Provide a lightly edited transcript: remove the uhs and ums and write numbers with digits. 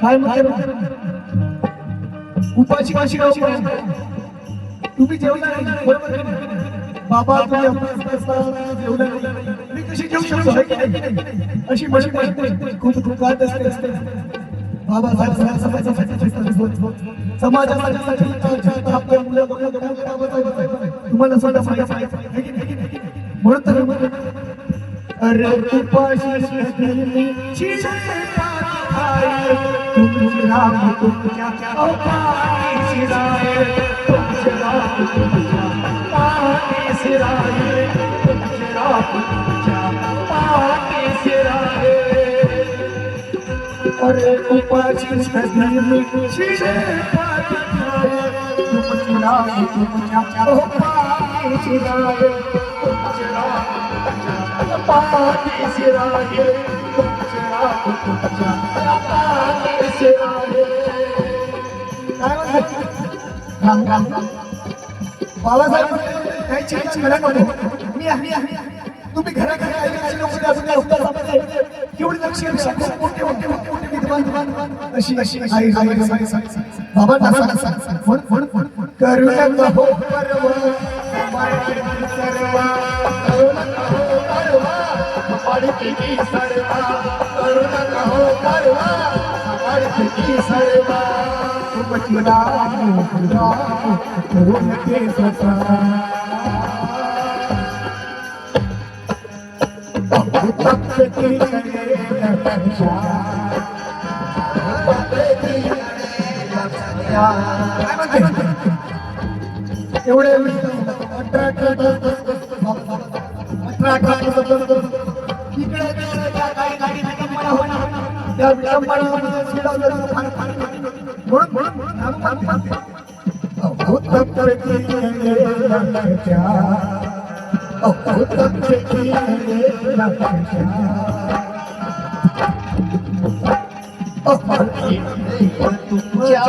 काय म्हणते उपाशी काशी गाव तुम्ही जेवला नाही बरोबर बाबा तुम्ही जेवला नाही मी कशी जेवू शकतो अशी मशी खूप खूप कात असते बाबा समाजासाठी आपल्या मुलं तुम्हाला स्वतः म्हणून तर अरे उपाशी तुमचे राम तुमच्या पाणी शिराय तुमचे राम तुमच्या पाणी शिराय तुमचे राम तुमच्या पाणी शिराय अरे उपाशी शिरे तुमचे राम तुमच्या पाणी शिराय तुमचे राम तुमच्या पाणी शिराय बाबासाहेब काही मला नको मी आहे तुम्ही घरा एवढी लक्ष अशी अशी बाबा करू नको एवढे तुमच्या